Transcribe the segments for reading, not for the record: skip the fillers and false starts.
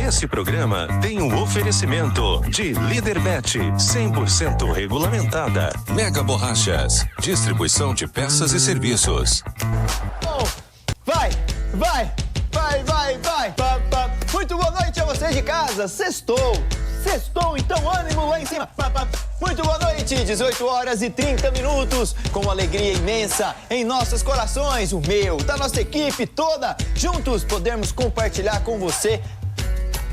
Este programa tem um oferecimento de Líderbet, 100% regulamentada. Mega Borrachas, distribuição de peças e serviços. Vai! Muito boa noite a vocês de casa. Sextou, então ânimo lá em cima. Muito boa noite, 18 horas e 30 minutos, com alegria imensa em nossos corações, o meu, da nossa equipe toda. Juntos podemos compartilhar com você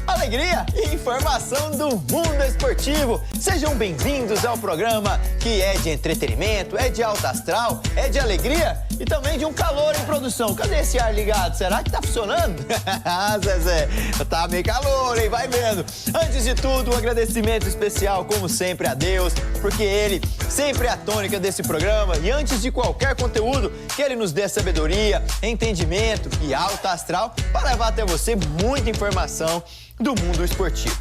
alegria e informação do mundo esportivo. Sejam bem-vindos ao programa que é de entretenimento, é de alto astral, é de alegria e também de um calor em produção. Cadê esse ar ligado? Será que tá funcionando? Zezé, tá meio calor, hein? Vai vendo. Antes de tudo, um agradecimento especial, como sempre, a Deus, porque Ele sempre é a tônica desse programa e antes de qualquer conteúdo, que Ele nos dê sabedoria, entendimento e alto astral para levar até você muita informação do mundo esportivo.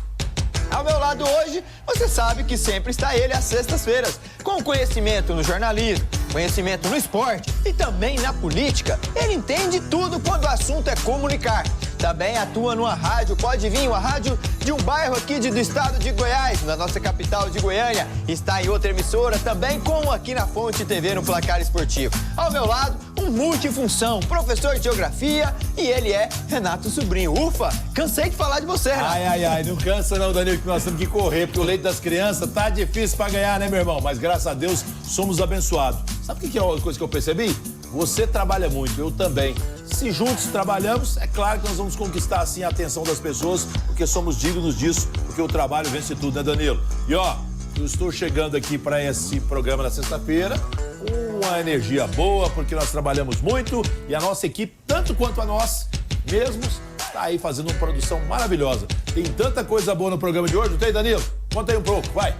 Ao meu lado hoje, você sabe que sempre está ele às sextas-feiras, com conhecimento no jornalismo, conhecimento no esporte e também na política. Ele entende tudo quando o assunto é comunicar. Também atua numa rádio, pode vir, uma rádio de um bairro aqui do estado de Goiás, na nossa capital de Goiânia. Está em outra emissora, também como aqui na Fonte TV, no Placar Esportivo. Ao meu lado, um multifunção, professor de geografia, e ele é Renato Sobrinho. Ufa, cansei de falar de você, Renato. Ai, não cansa não, Danilo, que nós temos que correr, porque o leite das crianças tá difícil pra ganhar, né, meu irmão? Mas graças a Deus, somos abençoados. Sabe o que é uma coisa que eu percebi? Você trabalha muito, eu também. Se juntos trabalhamos, é claro que nós vamos conquistar, assim, a atenção das pessoas, porque somos dignos disso, porque o trabalho vence tudo, né, Danilo? E, ó, eu estou chegando aqui para esse programa na sexta-feira, uma energia boa, porque nós trabalhamos muito e a nossa equipe, tanto quanto a nós mesmos, está aí fazendo uma produção maravilhosa. Tem tanta coisa boa no programa de hoje, não tem, Danilo? Conta aí um pouco, vai.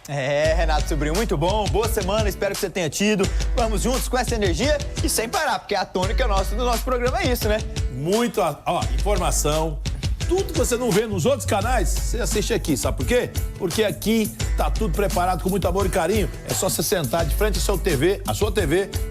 Renato Sobrinho, muito bom, boa semana, espero que você tenha tido. Vamos juntos com essa energia e sem parar, porque a tônica do nosso programa é isso, né? Muito, ó, informação. Tudo que você não vê nos outros canais, você assiste aqui, sabe por quê? Porque aqui tá tudo preparado com muito amor e carinho. É só você sentar de frente à sua TV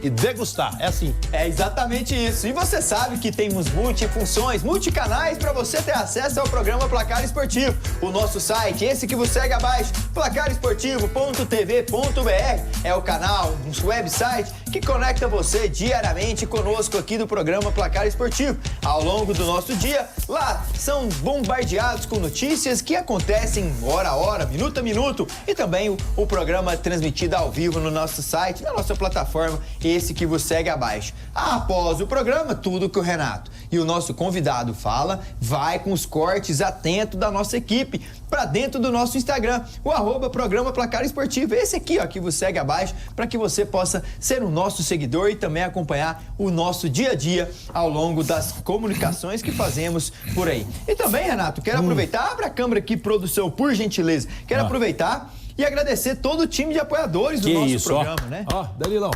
e degustar. É assim. É exatamente isso. E você sabe que temos multifunções, multicanais para você ter acesso ao programa Placar Esportivo. O nosso site, esse que você segue abaixo, placaresportivo.tv.br, é o canal, um website que conecta você diariamente conosco aqui do programa Placar Esportivo. Ao longo do nosso dia, lá são bombardeados com notícias que acontecem hora a hora, minuto a minuto, e também o programa transmitido ao vivo no nosso site, na nossa plataforma, esse que você segue abaixo. Após o programa, tudo que o Renato e o nosso convidado fala, vai com os cortes atentos da nossa equipe para dentro do nosso Instagram, o @programa Placar Esportivo. Esse aqui, ó, que você segue abaixo, para que você possa ser o nosso seguidor e também acompanhar o nosso dia a dia ao longo das comunicações que fazemos por aí. E também, Renato, quero aproveitar, abre a câmera aqui, produção, por gentileza. Quero aproveitar e agradecer todo o time de apoiadores do nosso programa, né? Ó, Danilão,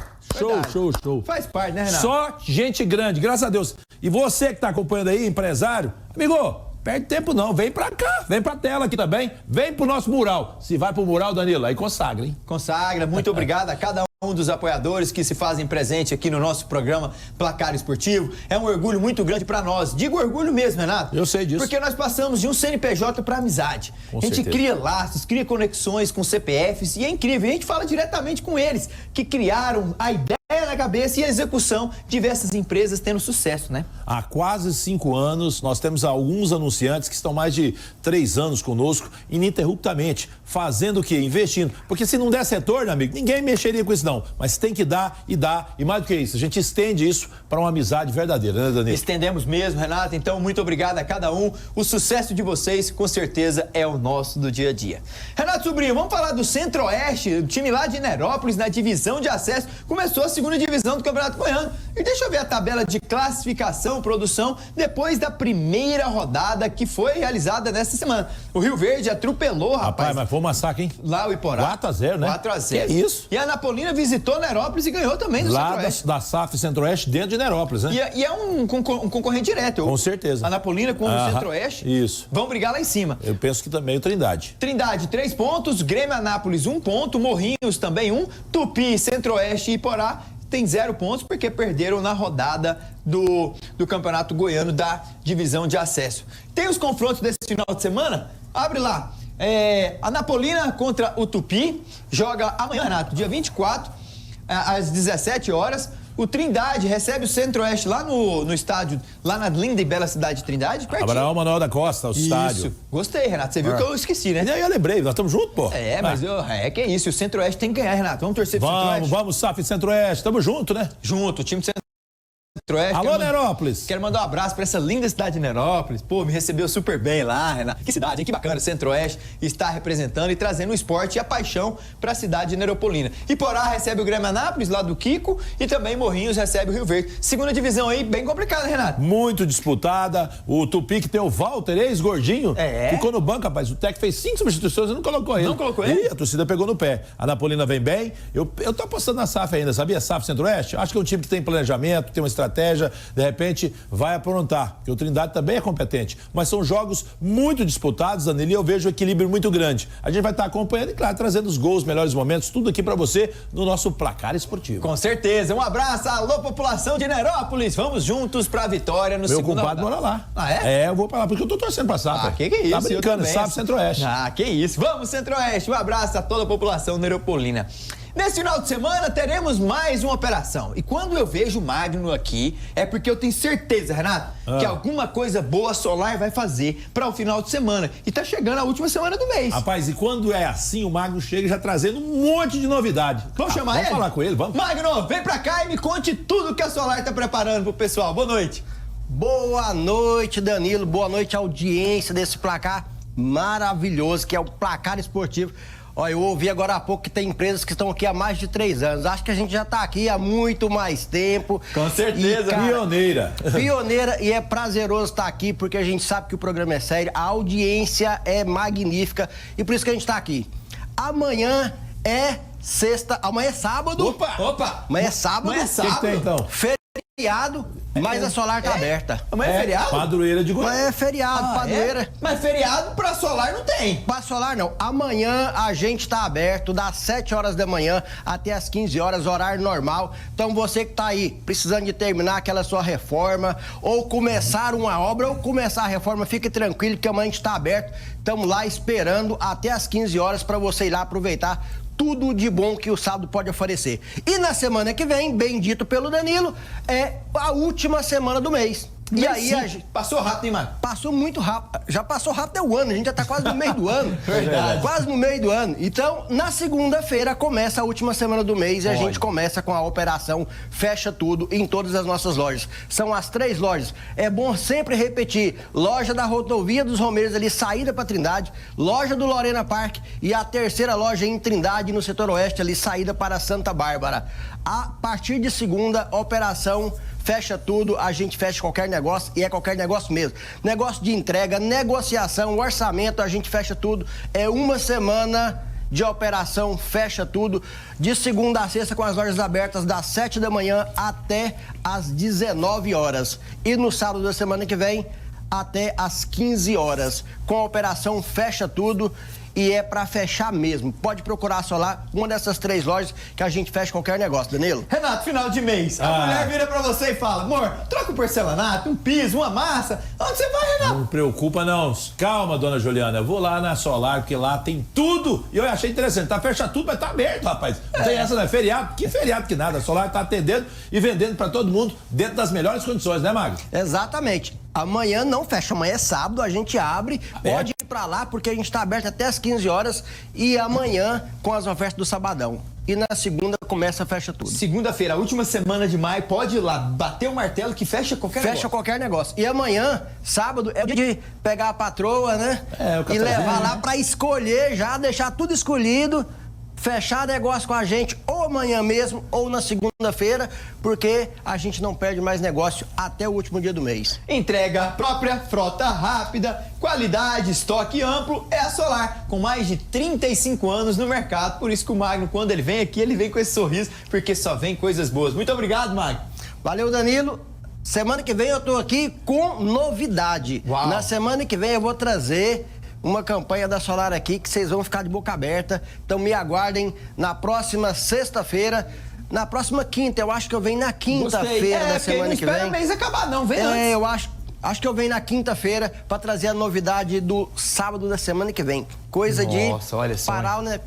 show. Faz parte, né, Renato? Só gente grande, graças a Deus. E você que tá acompanhando aí, empresário, amigo, perde tempo não, vem pra cá, vem pra tela aqui também, vem pro nosso mural. Se vai pro mural, Danilo, aí consagra, hein? Consagra, muito obrigado a cada um dos apoiadores que se fazem presente aqui no nosso programa Placar Esportivo. É um orgulho muito grande para nós. Digo orgulho mesmo, Renato. Eu sei disso. Porque nós passamos de um CNPJ para amizade. Com a gente certeza. cria laços, cria conexões com CPFs e é incrível. A gente fala diretamente com eles, que criaram a ideia na cabeça e a execução de diversas empresas tendo sucesso, né? Há quase 5 anos, nós temos alguns anunciantes que estão mais de 3 anos conosco, ininterruptamente, fazendo o quê? Investindo. Porque se não der retorno, amigo, ninguém mexeria com isso não. Mas tem que dar, e mais do que isso, a gente estende isso para uma amizade verdadeira, né, Danilo? Estendemos mesmo, Renato, então muito obrigado a cada um. O sucesso de vocês, com certeza, é o nosso do dia a dia. Renato Sobrinho, vamos falar do Centro-Oeste, o time lá de Nerópolis, na divisão de acesso, começou a segunda divisão do Campeonato Goiano. E deixa eu ver a tabela de classificação, produção, depois da primeira rodada que foi realizada nesta semana. O Rio Verde atropelou, rapaz. Mas foi um massacre, hein? Lá o Iporá. 4-0, né? 4-0. Que isso? E a Anapolina visitou Nerópolis e ganhou também do Centro-Oeste. Da SAF Centro-Oeste, dentro de Nerópolis, né? E é um concorrente direto. Com certeza. Anapolina com o Centro-Oeste. Isso. Vão brigar lá em cima. Eu penso que também o Trindade. Trindade, 3 pontos. Grêmio Anápolis, 1 ponto. Morrinhos também 1. Tupi, Centro-Oeste e Iporá tem 0 pontos porque perderam na rodada do Campeonato Goiano da divisão de acesso. Tem os confrontos desse final de semana? Abre lá. A Napolina contra o Tupi joga amanhã, Renato, dia 24, às 17 horas. O Trindade recebe o Centro-Oeste lá no estádio, lá na linda e bela cidade de Trindade, pertinho. Abraão Manuel da Costa, o estádio. Isso. Gostei, Renato. Você viu que eu esqueci, né? Eu lembrei, nós estamos juntos, pô. Mas que isso. O Centro-Oeste tem que ganhar, Renato. Vamos torcer pro Centro-Oeste. Vamos, SAF Centro-Oeste. Tamo junto, né? Junto, o time do Centro-Oeste. Alô, Nerópolis. Quero mandar um abraço para essa linda cidade de Nerópolis. Pô, me recebeu super bem lá, Renato. Que cidade, hein? Que bacana. Centro-Oeste está representando e trazendo o esporte e a paixão para a cidade de Neropolina. Iporá recebe o Grêmio Anápolis, lá do Kiko, e também Morrinhos recebe o Rio Verde. Segunda divisão aí, bem complicada, Renato. Muito disputada. O Tupi, que tem o Walter, ex-gordinho, ficou no banco, rapaz. O Tec fez 5 substituições e não colocou ele. Não colocou ele? E a torcida pegou no pé. A Napolina vem bem. Eu tô apostando na SAF ainda, sabia? SAF Centro-Oeste. Acho que é um time que tem planejamento, tem uma estratégia. De repente vai aprontar, porque o Trindade também é competente. Mas são jogos muito disputados, Danilo, e eu vejo um equilíbrio muito grande. A gente vai estar acompanhando e, claro, trazendo os gols, melhores momentos, tudo aqui pra você no nosso Placar Esportivo. Com certeza. Um abraço, alô, população de Nerópolis. Vamos juntos pra vitória no segundo. Meu compadre mora lá. Ah, é? Eu vou pra lá, porque eu tô torcendo pra SAF. Que isso? Tá brincando, SAF Centro-Oeste. Que isso. Vamos, Centro-Oeste. Um abraço a toda a população neropolina. Nesse final de semana teremos mais uma operação. E quando eu vejo o Magno aqui, é porque eu tenho certeza, Renato, que alguma coisa boa a Solar vai fazer para o final de semana. E tá chegando a última semana do mês. Rapaz, e quando é assim, o Magno chega já trazendo um monte de novidade. Vamos chamar ele? Vamos falar com ele, vamos. Magno, vem pra cá e me conte tudo que a Solar tá preparando pro pessoal. Boa noite. Boa noite, Danilo. Boa noite, audiência desse placar maravilhoso que é o Placar Esportivo. Olha, eu ouvi agora há pouco que tem empresas que estão aqui há mais de 3 anos. Acho que a gente já está aqui há muito mais tempo. Com certeza. E, cara, pioneira. Pioneira, e é prazeroso estar aqui, porque a gente sabe que o programa é sério, a audiência é magnífica e por isso que a gente está aqui. Amanhã é sexta, amanhã é sábado. Opa! Amanhã é sábado. Amanhã é sábado. O que tem então? Feriado, mas a Solar tá aberta. Amanhã é feriado? Padroeira de Goiás. Amanhã é feriado, padroeira. Mas feriado pra Solar não tem. Pra Solar não. Amanhã a gente tá aberto das 7 horas da manhã até as 15 horas, horário normal. Então você que tá aí precisando de terminar aquela sua reforma, ou começar uma obra, ou começar a reforma, fique tranquilo que amanhã a gente tá aberto. Estamos lá esperando até as 15 horas para você ir lá aproveitar tudo de bom que o sábado pode oferecer. E na semana que vem, bem dito pelo Danilo, é a última semana do mês. E aí a gente... Passou rápido, hein, mano? Passou muito rápido. Já passou rápido o ano, a gente já tá quase no meio do ano. Verdade. Quase no meio do ano. Então, na segunda-feira começa a última semana do mês e a gente começa com a operação Fecha Tudo em todas as nossas lojas. São as 3 lojas. É bom sempre repetir: loja da Rodovia dos Romeiros ali, saída para Trindade, loja do Lorena Park e a terceira loja em Trindade, no setor oeste ali, saída para Santa Bárbara. A partir de segunda, operação Fecha Tudo, a gente fecha qualquer negócio e é qualquer negócio mesmo. Negócio de entrega, negociação, orçamento, a gente fecha tudo. É uma semana de operação Fecha Tudo, de segunda a sexta com as lojas abertas das 7 da manhã até as 19 horas. E no sábado da semana que vem, até as 15 horas, com a operação Fecha Tudo. E é pra fechar mesmo. Pode procurar só lá, uma dessas 3 lojas que a gente fecha qualquer negócio, Danilo. Renato, final de mês, a mulher vira pra você e fala: amor, troca um porcelanato, um piso, uma massa. Onde você vai, Renato? Não preocupa não. Calma, dona Juliana. Eu vou lá na Solar, porque lá tem tudo. E eu achei interessante. Tá fecha tudo, mas tá aberto, rapaz. Não tem essa, né? Feriado. Que feriado que nada. A Solar tá atendendo e vendendo pra todo mundo dentro das melhores condições, né, Magno? Exatamente. Amanhã não fecha, amanhã é sábado, a gente abre, pode ir pra lá, porque a gente tá aberto até as 15 horas e amanhã com as ofertas do sabadão. E na segunda começa, fecha tudo. Segunda-feira, a última semana de maio, pode ir lá, bater o martelo que fecha qualquer negócio. Fecha qualquer negócio. E amanhã, sábado, é o dia de pegar a patroa, né? O e levar lá pra escolher já, deixar tudo escolhido. Fechar negócio com a gente ou amanhã mesmo ou na segunda-feira, porque a gente não perde mais negócio até o último dia do mês. Entrega própria, frota rápida, qualidade, estoque amplo, é a Solar, com mais de 35 anos no mercado. Por isso que o Magno, quando ele vem aqui, ele vem com esse sorriso, porque só vem coisas boas. Muito obrigado, Magno. Valeu, Danilo. Semana que vem eu tô aqui com novidade. Uau. Na semana que vem eu vou trazer uma campanha da Solar aqui que vocês vão ficar de boca aberta. Então me aguardem na próxima sexta-feira. na próxima quinta. Eu acho que eu venho na quinta-feira da semana que vem. Não espera o mês acabar, não. Vem antes. Eu acho que eu venho na quinta-feira pra trazer a novidade do sábado da semana que vem. Coisa de olha só, parar, né?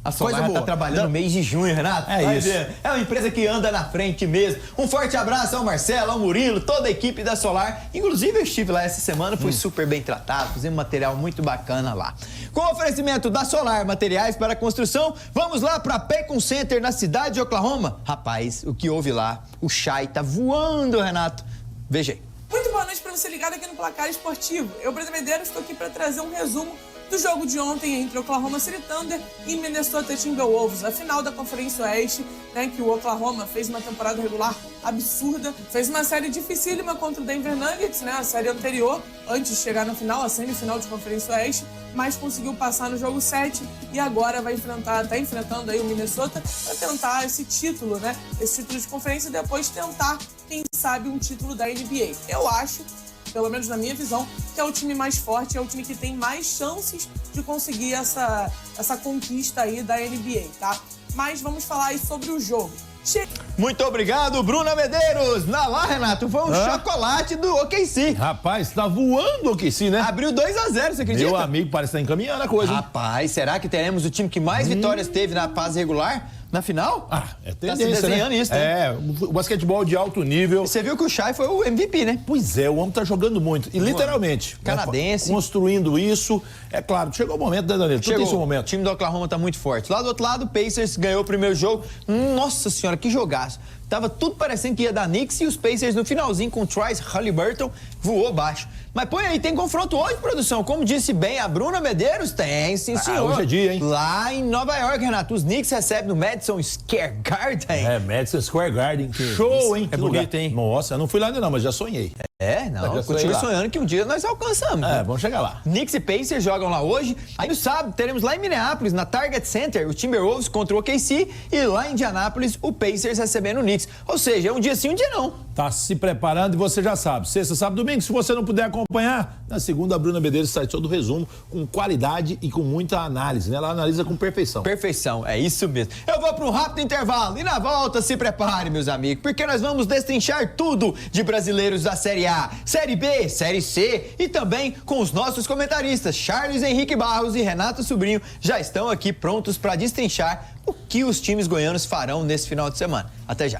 A Solar tá trabalhando no mês de junho, Renato. É isso. É uma empresa que anda na frente mesmo. Um forte abraço ao Marcelo, ao Murilo, toda a equipe da Solar. Inclusive, eu estive lá essa semana, fui super bem tratado, fizemos um material muito bacana lá. Com o oferecimento da Solar Materiais para Construção, vamos lá para Pecon Center, na cidade de Oklahoma. Rapaz, o que houve lá? O Chay tá voando, Renato. Veja aí. Muito boa noite para você ligado aqui no Placar Esportivo. Eu, Breno Medeiros, estou aqui para trazer um resumo do jogo de ontem entre Oklahoma City Thunder e Minnesota Timberwolves, a final da Conferência Oeste, né, que o Oklahoma fez uma temporada regular absurda, fez uma série dificílima contra o Denver Nuggets, né, a série anterior, antes de chegar na final, a semifinal de Conferência Oeste, mas conseguiu passar no jogo 7 e agora tá enfrentando aí o Minnesota para tentar esse título, né, esse título de conferência e depois tentar, quem sabe, um título da NBA. Eu acho, pelo menos na minha visão, que é o time mais forte, é o time que tem mais chances de conseguir essa conquista aí da NBA, tá? Mas vamos falar aí sobre o jogo. Muito obrigado, Bruna Medeiros. Lá, Renato, foi um chocolate do OKC. Rapaz, tá voando o OKC, né? Abriu 2-0, você acredita? Meu amigo, parece que tá encaminhando a coisa, hein? Rapaz, será que teremos o time que mais vitórias teve na fase regular? Na final? É tá tendência, se desenhando, né? isso, né? O basquetebol de alto nível. Você viu que o Chay foi o MVP, né? Pois é, o homem tá jogando muito. E literalmente. Canadense. Construindo isso. É claro, chegou o momento, né, Danilo? Tudo tem seu momento. O time do Oklahoma tá muito forte. Lá do outro lado, o Pacers ganhou o primeiro jogo. Nossa senhora, que jogaço. Tava tudo parecendo que ia dar Knicks e os Pacers no finalzinho com o Tyrese Haliburton voou baixo. Mas põe aí, tem confronto hoje, produção. Como disse bem a Bruna Medeiros, tem, sim, senhor. Hoje é dia, hein? Lá em Nova York, Renato, os Knicks recebem no Madison Square Garden. Madison Square Garden. Show, hein? É bonito, hein? Nossa, eu não fui lá ainda não, mas já sonhei. Não, continue sonhando que um dia nós alcançamos. Vamos chegar lá. Knicks e Pacers jogam lá hoje. Aí no sábado teremos lá em Minneapolis, na Target Center, o Timberwolves contra o OKC. E lá em Indianápolis, o Pacers recebendo o Knicks. Ou seja, é um dia sim, um dia não. Tá se preparando e você já sabe. Sexta, sábado, domingo. Se você não puder acompanhar, na segunda a Bruna Medeiros sai todo o resumo com qualidade e com muita análise, né? Ela analisa com perfeição. Perfeição, é isso mesmo. Eu vou para um rápido intervalo e na volta se prepare, meus amigos, porque nós vamos destrinchar tudo de brasileiros da Série A, Série B, Série C e também com os nossos comentaristas Charles Henrique Barros e Renato Sobrinho já estão aqui prontos para destrinchar o que os times goianos farão nesse final de semana. Até já.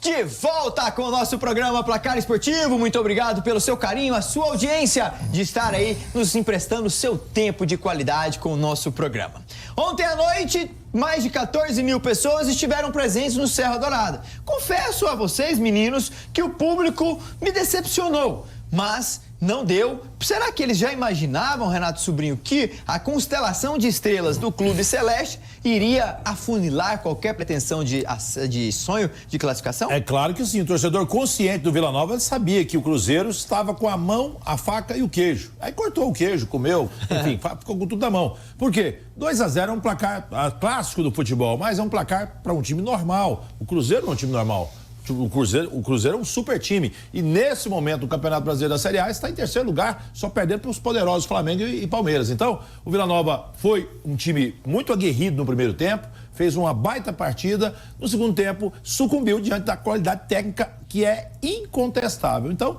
De volta com o nosso programa Placar Esportivo. Muito obrigado pelo seu carinho, a sua audiência de estar aí nos emprestando seu tempo de qualidade com o nosso programa. Ontem à noite, mais de 14 mil pessoas estiveram presentes no Serra Dourada. Confesso a vocês, meninos, que o público me decepcionou, mas não deu. Será que eles já imaginavam, Renato Sobrinho, que a constelação de estrelas do Clube Celeste iria afunilar qualquer pretensão de sonho de classificação? É claro que sim. O torcedor consciente do Vila Nova sabia que o Cruzeiro estava com a mão, a faca e o queijo. Aí cortou o queijo, comeu, enfim, ficou com tudo na mão. Por quê? 2-0 é um placar clássico do futebol, mas é um placar para um time normal. O Cruzeiro não é um time normal. O Cruzeiro é um super time. E nesse momento, o Campeonato Brasileiro da Série A está em terceiro lugar, só perdendo para os poderosos Flamengo e Palmeiras. Então, o Vila Nova foi um time muito aguerrido no primeiro tempo, fez uma baita partida. No segundo tempo, sucumbiu diante da qualidade técnica que é incontestável. Então,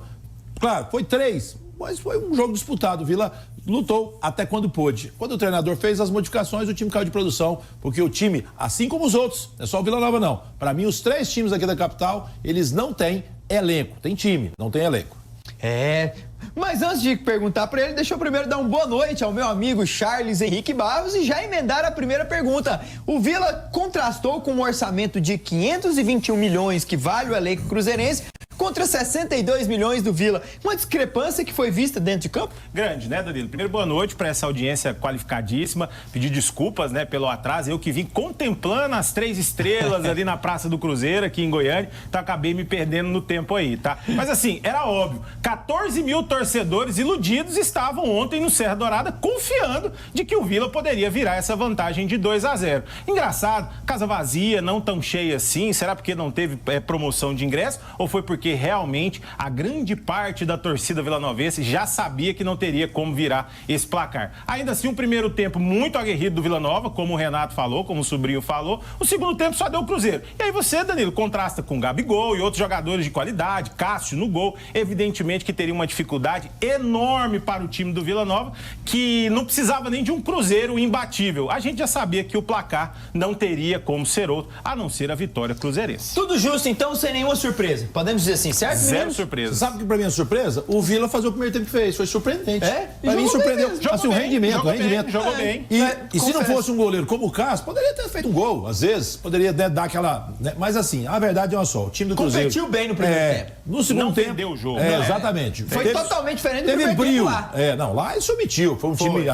claro, foi 3, mas foi um jogo disputado. O Vila lutou até quando pôde. Quando o treinador fez as modificações, o time caiu de produção, porque o time, assim como os outros, não é só o Vila Nova não. Para mim, os 3 times aqui da capital, eles não têm elenco. Tem time, não tem elenco. Mas antes de perguntar para ele, deixa eu primeiro dar uma boa noite ao meu amigo Charles Henrique Barros e já emendar a primeira pergunta. O Vila contrastou com um orçamento de 521 milhões que vale o elenco cruzeirense contra 62 milhões do Vila. Uma discrepância que foi vista dentro de campo? Grande, né, Danilo? Primeiro, boa noite para essa audiência qualificadíssima. Pedir desculpas, né, pelo atraso. Eu que vim contemplando as 3 estrelas ali na Praça do Cruzeiro, aqui em Goiânia, então acabei me perdendo no tempo aí, tá? Mas assim, era óbvio, 14 mil torcedores iludidos estavam ontem no Serra Dourada confiando de que o Vila poderia virar essa vantagem de 2-0. Engraçado, casa vazia, não tão cheia assim, será porque não teve promoção de ingresso ou foi porque realmente a grande parte da torcida vilanovense já sabia que não teria como virar esse placar? Ainda assim, um primeiro tempo muito aguerrido do Vila Nova, como o Renato falou, como o Sobrinho falou, o segundo tempo só deu o Cruzeiro. E aí você, Danilo, contrasta com o Gabigol e outros jogadores de qualidade, Cássio no gol, evidentemente que teria uma dificuldade enorme para o time do Vila Nova, que não precisava nem de um Cruzeiro imbatível. A gente já sabia que o placar não teria como ser outro, a não ser a vitória cruzeirense. Tudo justo, então, sem nenhuma surpresa. Podemos dizer assim, certo, Zero meninos? surpresa. Sabe que pra mim é surpresa? O Vila fazer o primeiro tempo que fez. Foi surpreendente. Pra mim surpreendeu. Assim, o rendimento. Jogou bem. E se não fosse um goleiro como o Cássio, poderia ter feito um gol. Às vezes, poderia dar aquela... Né? Mas assim, a verdade é uma só. O time do Cruzeiro... Competiu bem no primeiro tempo. No segundo Não tempo... perdeu o jogo. Exatamente. Foi totalmente diferente do Teve primeiro brilho. tempo lá. Não, lá ele submitiu. Foi um time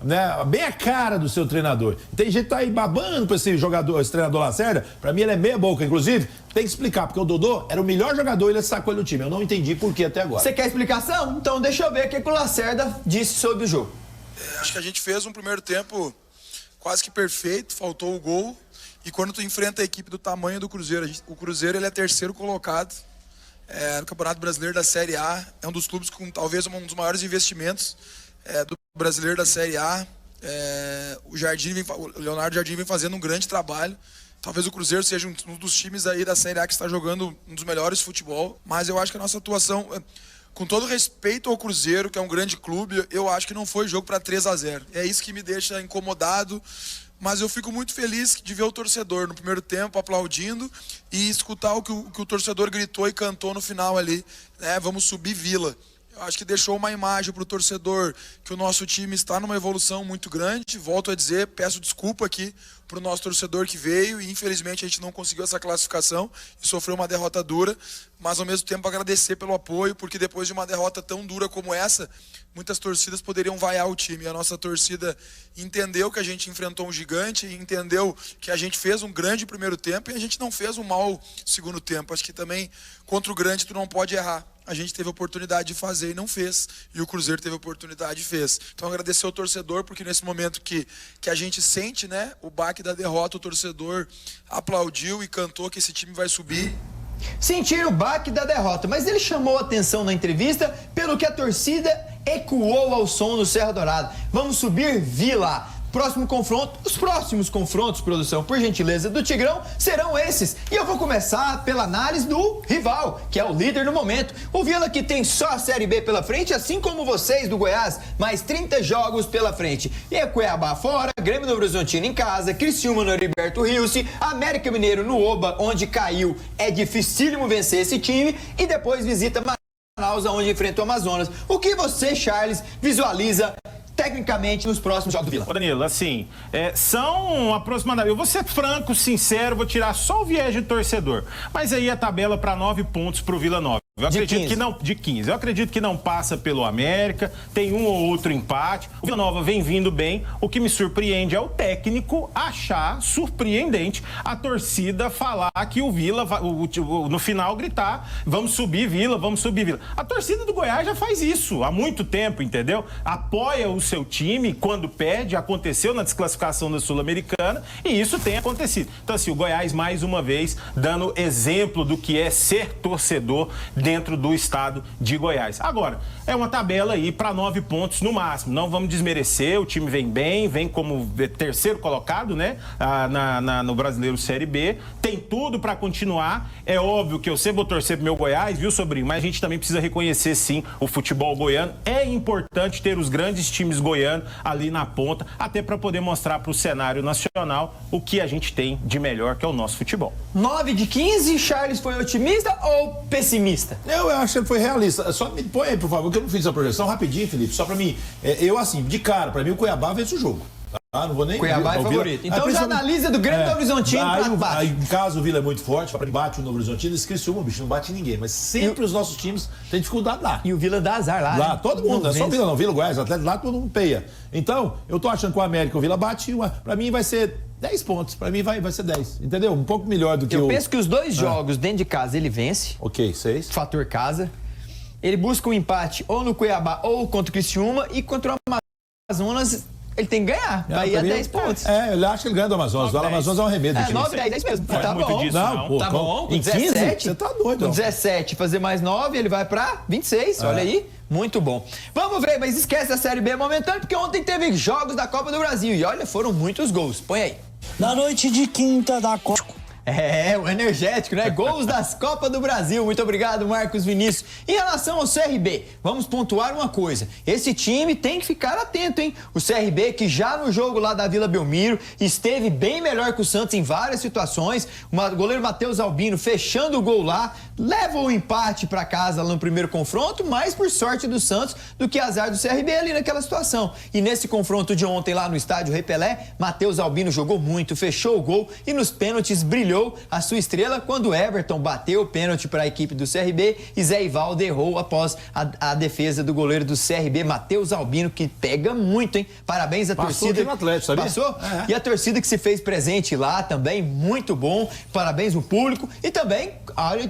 né, bem a cara do seu treinador. Tem gente que tá aí babando pra esse jogador, esse treinador Lacerda. Pra mim ele é meia boca, inclusive. Tem que explicar, porque o Dodô era o melhor jogador e ele sacou ele do time. Eu não entendi por que até agora. Você quer explicação? Então deixa eu ver o que o Lacerda disse sobre o jogo. Acho que a gente fez um primeiro tempo quase que perfeito, faltou o gol. E quando tu enfrenta a equipe do tamanho do Cruzeiro, o Cruzeiro ele é terceiro colocado no Campeonato Brasileiro da Série A. É um dos clubes com talvez um dos maiores investimentos do Brasileiro da Série A. O Leonardo Jardim vem fazendo um grande trabalho. Talvez o Cruzeiro seja um dos times aí da Série A que está jogando um dos melhores futebol. Mas eu acho que a nossa atuação, com todo respeito ao Cruzeiro, que é um grande clube, eu acho que não foi jogo para 3-0. É isso que me deixa incomodado. Mas eu fico muito feliz de ver o torcedor no primeiro tempo aplaudindo e escutar o que o torcedor gritou e cantou no final ali, né? Vamos subir Vila. Eu acho que deixou uma imagem para o torcedor que o nosso time está numa evolução muito grande. Volto a dizer, peço desculpa aqui para o nosso torcedor que veio e infelizmente a gente não conseguiu essa classificação e sofreu uma derrota dura, mas ao mesmo tempo agradecer pelo apoio, porque depois de uma derrota tão dura como essa, muitas torcidas poderiam vaiar o time. A nossa torcida entendeu que a gente enfrentou um gigante, entendeu que a gente fez um grande primeiro tempo e a gente não fez um mau segundo tempo. Acho que também contra o grande tu não pode errar. A gente teve a oportunidade de fazer e não fez. E o Cruzeiro teve a oportunidade e fez. Então agradecer ao torcedor, porque nesse momento que a gente sente, né, o baque da derrota, o torcedor aplaudiu e cantou que esse time vai subir. Sentir o baque da derrota, mas ele chamou a atenção na entrevista pelo que a torcida ecoou ao som do Serra Dourada. Vamos subir Vila. Próximo confronto, os próximos confrontos, produção, por gentileza, do Tigrão serão esses. E eu vou começar pela análise do rival, que é o líder no momento. O Vila que tem só a Série B pela frente, assim como vocês do Goiás, mais 30 jogos pela frente. E é Cuiabá fora, Grêmio Novo Horizontino em casa, Criciúma no Heriberto Rilse, América Mineiro no Oba, onde caiu. É dificílimo vencer esse time e depois visita Manaus, onde enfrenta o Amazonas. O que você, Charles, visualiza tecnicamente nos próximos jogos do Vila? Ô Danilo, assim, são aproximadamente, eu vou ser franco, sincero, vou tirar só o viés de torcedor, mas aí a tabela para 9 pontos pro Vila Nova. Eu acredito que não, de 15. Eu acredito que não passa pelo América, tem um ou outro empate. O Vila Nova vem vindo bem. O que me surpreende é o técnico achar surpreendente a torcida falar que o Vila, no final, gritar: vamos subir Vila, vamos subir Vila. A torcida do Goiás já faz isso há muito tempo, entendeu? Apoia o seu time quando perde, aconteceu na desclassificação da Sul-Americana e isso tem acontecido. Então, assim, o Goiás, mais uma vez, dando exemplo do que é ser torcedor dentro do estado de Goiás. Agora, é uma tabela aí para 9 pontos no máximo. Não vamos desmerecer, o time vem bem, vem como terceiro colocado, né? No Brasileiro Série B. Tem tudo para continuar. É óbvio que eu sempre vou torcer pro meu Goiás, viu, sobrinho? Mas a gente também precisa reconhecer, sim, o futebol goiano. É importante ter os grandes times goianos ali na ponta, até para poder mostrar para o cenário nacional o que a gente tem de melhor, que é o nosso futebol. 9 de 15, Charles foi otimista ou pessimista? Eu acho que ele foi realista. Só me põe aí, por favor, que eu não fiz essa projeção rapidinho, Felipe. Só pra mim, eu assim, de cara, pra mim o Cuiabá vence o jogo. Não vou nem... Cuiabá é favorito. Então já analisa do Grêmio do Horizontino para baixo. Aí, em caso o Vila é muito forte, bate o Novo Horizontino, esquece uma, bicho, não bate ninguém. Mas sempre os nossos times têm dificuldade lá. E o Vila dá azar lá. Lá, né? todo mundo, não é só o Vila não, Vila, Goiás, Atlético, lá todo mundo peia. Então, eu tô achando que o América, o Vila bate, pra mim vai ser 10 pontos, pra mim vai ser 10, entendeu? Um pouco melhor do que Eu penso que os dois jogos dentro de casa ele vence. Ok, 6. Fator casa. Ele busca um empate ou no Cuiabá ou contra o Criciúma e contra o Amazonas ele tem que ganhar. Vai ir a 10 pontos. Ele acha que ele ganha do Amazonas. O Amazonas é um remédio. 9, 10 mesmo. Tá bom. Disso, Tá bom. Com em 15, 17, você tá doido. Com 17, fazer mais 9, ele vai pra 26. Olha aí. Muito bom. Vamos ver, mas esquece a Série B momentânea, porque ontem teve jogos da Copa do Brasil. E olha, foram muitos gols. Põe aí. Na noite de quinta da Copa. O energético, né? Gols das Copas do Brasil. Muito obrigado, Marcos Vinícius. Em relação ao CRB, vamos pontuar uma coisa. Esse time tem que ficar atento, hein? O CRB, que já no jogo lá da Vila Belmiro, esteve bem melhor que o Santos em várias situações. O goleiro Matheus Albino fechando o gol lá, leva o empate para casa lá no primeiro confronto, mais por sorte do Santos do que azar do CRB ali naquela situação. E nesse confronto de ontem lá no estádio Rei Pelé, Matheus Albino jogou muito, fechou o gol e nos pênaltis brilhou a sua estrela quando Everton bateu o pênalti para a equipe do CRB e Zé Ivaldo errou após a defesa do goleiro do CRB, Matheus Albino, que pega muito, hein? Parabéns à torcida. Passou aqui no Atlético, sabia? Passou? E a torcida que se fez presente lá também, muito bom. Parabéns ao público e também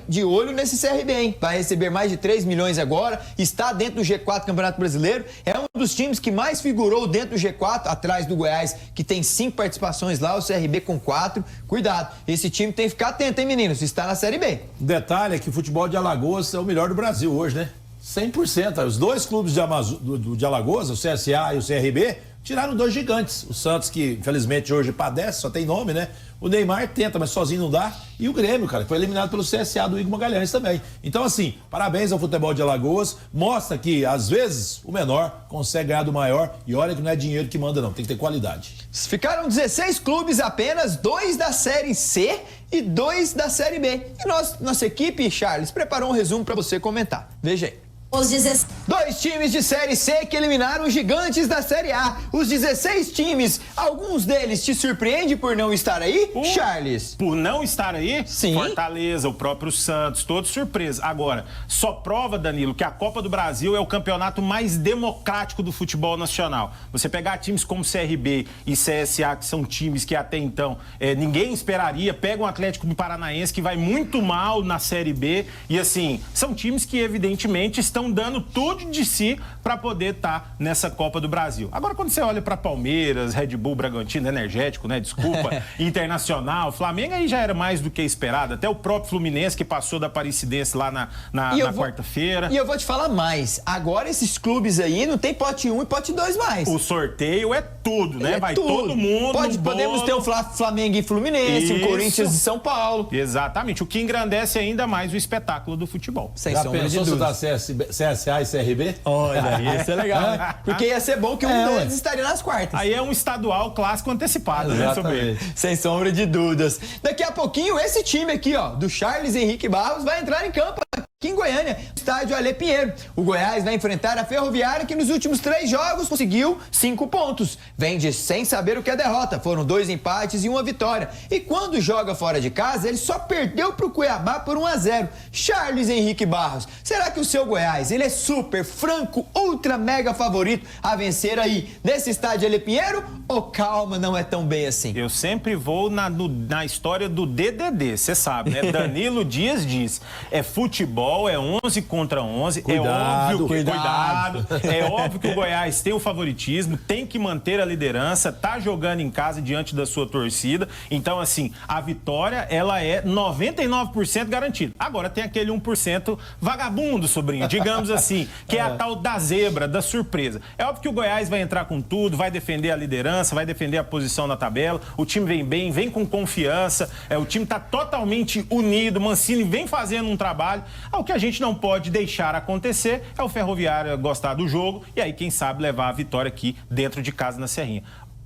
de olho nesse CRB, hein? Vai receber mais de 3 milhões agora, está dentro do G4 Campeonato Brasileiro, é um dos times que mais figurou dentro do G4, atrás do Goiás, que tem 5 participações lá, o CRB com 4. Cuidado, esse time tem que ficar atento, hein, meninos? Está na Série B. O detalhe é que o futebol de Alagoas é o melhor do Brasil hoje, né? 100%. Os dois clubes de Alagoas, o CSA e o CRB, tiraram 2 gigantes. O Santos, que infelizmente hoje padece, só tem nome, né? O Neymar tenta, mas sozinho não dá. E o Grêmio, cara, que foi eliminado pelo CSA do Igor Magalhães também. Então, assim, parabéns ao futebol de Alagoas. Mostra que, às vezes, o menor consegue ganhar do maior. E olha que não é dinheiro que manda, não. Tem que ter qualidade. Ficaram 16 clubes apenas, 2 da Série C e 2 da Série B. E nossa equipe, Charles, preparou um resumo para você comentar. Veja aí. Os 16... 2 times de Série C que eliminaram os gigantes da Série A. Os 16 times, alguns deles te surpreendem por não estar aí, Charles? Por não estar aí? Sim. Fortaleza, o próprio Santos, todos surpresa. Agora, só prova, Danilo, que a Copa do Brasil é o campeonato mais democrático do futebol nacional. Você pegar times como CRB e CSA, que são times que até então ninguém esperaria, pega um Atlético Paranaense que vai muito mal na Série B e assim, são times que evidentemente estão dando tudo de si para poder estar nessa Copa do Brasil. Agora, quando você olha para Palmeiras, Red Bull, Bragantino, Energético, né? Desculpa, Internacional, Flamengo, aí já era mais do que esperado. Até o próprio Fluminense, que passou da Aparecidense lá na quarta-feira. E eu vou te falar mais. Agora, esses clubes aí não tem pote 1 e pote 2 mais. O sorteio é tudo, né? Vai tudo. Todo mundo. Podemos ter o Flamengo e Fluminense, o Corinthians e São Paulo. Exatamente. O que engrandece ainda mais o espetáculo do futebol. Sem Já sombra de pensou se dúvida. dá CSA e CRB? Olha, ia ser legal, né? Porque ia ser bom que um deles estaria nas quartas. Aí é um estadual clássico antecipado, né? Sobre... Sem sombra de dúvidas. Daqui a pouquinho, esse time aqui, ó, do Charles Henrique Barros, vai entrar em campo aqui em Goiânia, estádio Alê Pinheiro. O Goiás vai enfrentar a Ferroviária, que nos últimos 3 jogos conseguiu 5 pontos. Vem de sem saber o que é derrota. Foram 2 empates e 1 vitória. E quando joga fora de casa, ele só perdeu pro Cuiabá por 1-0. Charles Henrique Barros, será que o seu Goiás, ele é super, franco, ultra, mega favorito a vencer aí nesse estádio Alê Pinheiro? Ou calma, não é tão bem assim? Eu sempre vou na história do DDD, você sabe, né? Danilo Dias diz, é futebol, é 11 contra 11, cuidado. É óbvio que o Goiás tem o favoritismo, tem que manter a liderança, tá jogando em casa diante da sua torcida, então assim, a vitória, ela é 99% garantida. Agora tem aquele 1% vagabundo, sobrinho, digamos assim, que é a tal da zebra, da surpresa. É óbvio que o Goiás vai entrar com tudo, vai defender a liderança, vai defender a posição na tabela, o time vem bem, vem com confiança, o time tá totalmente unido, Mancini vem fazendo um trabalho. O que a gente não pode deixar acontecer é o Ferroviário gostar do jogo e aí, quem sabe, levar a vitória aqui dentro de casa na Serrinha.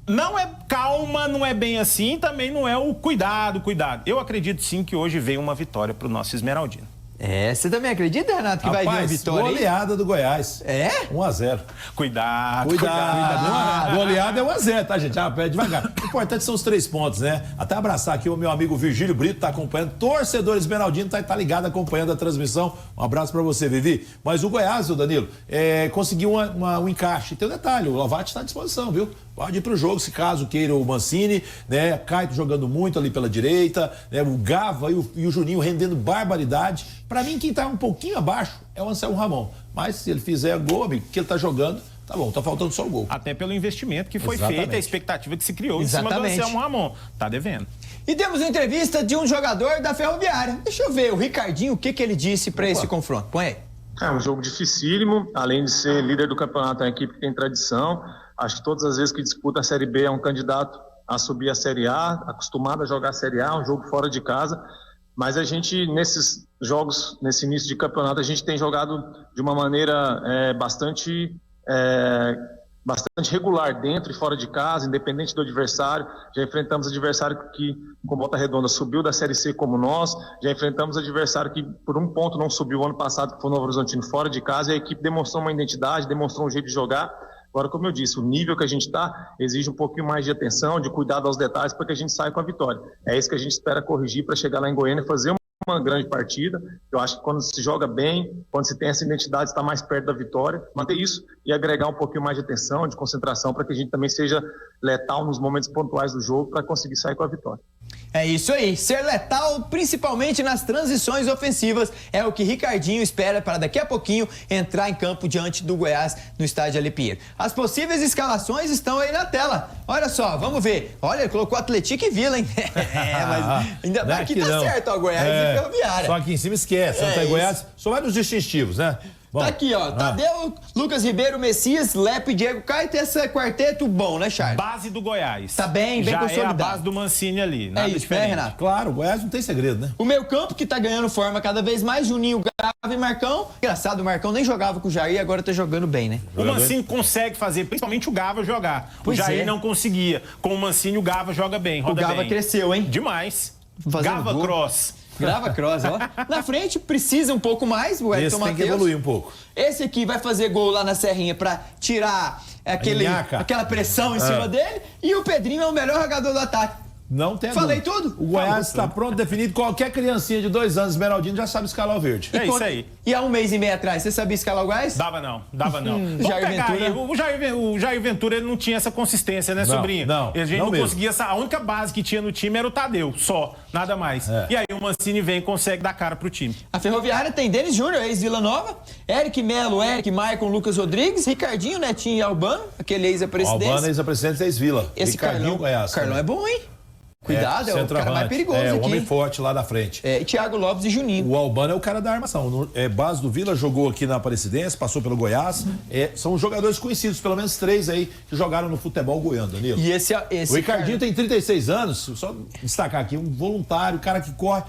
Não é calma, não é bem assim, também não é o cuidado. Eu acredito sim que hoje vem uma vitória para o nosso Esmeraldino. Você também acredita, Renato, que vai vir uma vitória? Goleada do Goiás. 1-0. Cuidado. Goleada é 1-0, tá, gente? Pede devagar. O importante são os 3 pontos, né? Até abraçar aqui o meu amigo Virgílio Brito, tá acompanhando. Torcedor Esmeraldino tá ligado, acompanhando a transmissão. Um abraço pra você, Vivi. Mas o Goiás, o Danilo, conseguiu um encaixe. Tem um detalhe, o Lovati tá à disposição, viu? Pode ir pro jogo, se caso queira o Mancini, né? Caio jogando muito ali pela direita, né? O Gava e o Juninho rendendo barbaridade. Pra mim, quem tá um pouquinho abaixo é o Anselmo Ramon. Mas se ele fizer gol, amigo, que ele tá jogando, tá bom, tá faltando só o gol. Até pelo investimento que foi feito, a expectativa que se criou em cima do Anselmo Ramon. Tá devendo. E temos uma entrevista de um jogador da Ferroviária. Deixa eu ver, o Ricardinho, o que ele disse pra esse confronto. Põe aí. É um jogo dificílimo, além de ser líder do campeonato, é uma equipe que tem tradição. Acho que todas as vezes que disputa a Série B é um candidato a subir a Série A, acostumado a jogar a Série A, um jogo fora de casa. Mas a gente, nesses jogos, nesse início de campeonato, a gente tem jogado de uma maneira bastante regular, dentro e fora de casa, independente do adversário. Já enfrentamos adversário que, com Volta Redonda, subiu da Série C como nós. Já enfrentamos adversário que, por um ponto, não subiu ano passado, que foi o Novo Horizontino, fora de casa. E a equipe demonstrou uma identidade, demonstrou um jeito de jogar. Agora, como eu disse, o nível que a gente está exige um pouquinho mais de atenção, de cuidado aos detalhes, para que a gente saia com a vitória. É isso que a gente espera corrigir para chegar lá em Goiânia e fazer uma grande partida. Eu acho que quando se joga bem, quando se tem essa identidade, está mais perto da vitória. Manter isso e agregar um pouquinho mais de atenção, de concentração, para que a gente também seja letal nos momentos pontuais do jogo para conseguir sair com a vitória. É isso aí, ser letal, principalmente nas transições ofensivas, é o que Ricardinho espera para daqui a pouquinho entrar em campo diante do Goiás no estádio Ali Pinheiro. As possíveis escalações estão aí na tela. Olha só, vamos ver. Olha, ele colocou Atlético e Vila, hein? Mas ainda bem que tá certo, ó, Goiás e Ferroviária. Só aqui em cima esquece, não tem Goiás, só vai nos distintivos, né? Bom, tá aqui, ó, Tadeu, Lucas Ribeiro, Messias, Lepe e Diego Caio, tem esse quarteto bom, né, Charles? Base do Goiás. Tá bem consolidado. Já é a base do Mancini ali, nada diferente. Renato? Claro, o Goiás não tem segredo, né? O meio campo que tá ganhando forma cada vez mais, Juninho, Gava e Marcão. Engraçado, o Marcão nem jogava com o Jair e agora tá jogando bem, né? O Mancini consegue fazer, principalmente o Gava jogar. O Jair não conseguia. Com o Mancini, o Gava joga bem, roda bem. O Gava cresceu, hein? Demais. Gava Cross. Grava Cross, ó. Na frente precisa um pouco mais, o Elton Matheus. Tem que evoluir um pouco. Esse aqui vai fazer gol lá na Serrinha pra tirar aquela pressão em cima dele. E o Pedrinho é o melhor jogador do ataque. Não tem Falei dúvida. tudo? O Goiás está pronto, definido. Qualquer criancinha de 2 anos, Esmeraldino, já sabe escalar o verde. É isso aí. E há 1 mês e meio atrás, você sabia escalar o Goiás? Dava não. Jair Ventura. O Jair Ventura ele não tinha essa consistência, né, sobrinho? Não, a gente não conseguia. A única base que tinha no time era o Tadeu, só. Nada mais. E aí o Mancini vem e consegue dar cara pro time. A Ferroviária tem Denis Júnior, ex-Vila Nova, Eric Melo, Eric, Maicon, Lucas Rodrigues, Ricardinho, Netinho e Albano, aquele ex-presidente. Albano, ex-presidente, ex-Vila. Esse Carlão, Goiás. Carlão é bom, hein? Cuidado, é o cara mais perigoso aqui. O homem forte lá da frente. E Thiago Lopes e Juninho. O Albano é o cara da armação. Base do Vila, jogou aqui na Aparecidense, passou pelo Goiás. São jogadores conhecidos, pelo menos 3 aí, que jogaram no futebol goiano, Danilo. E esse o Ricardinho tem 36 anos, só destacar aqui, um voluntário, um cara que corre.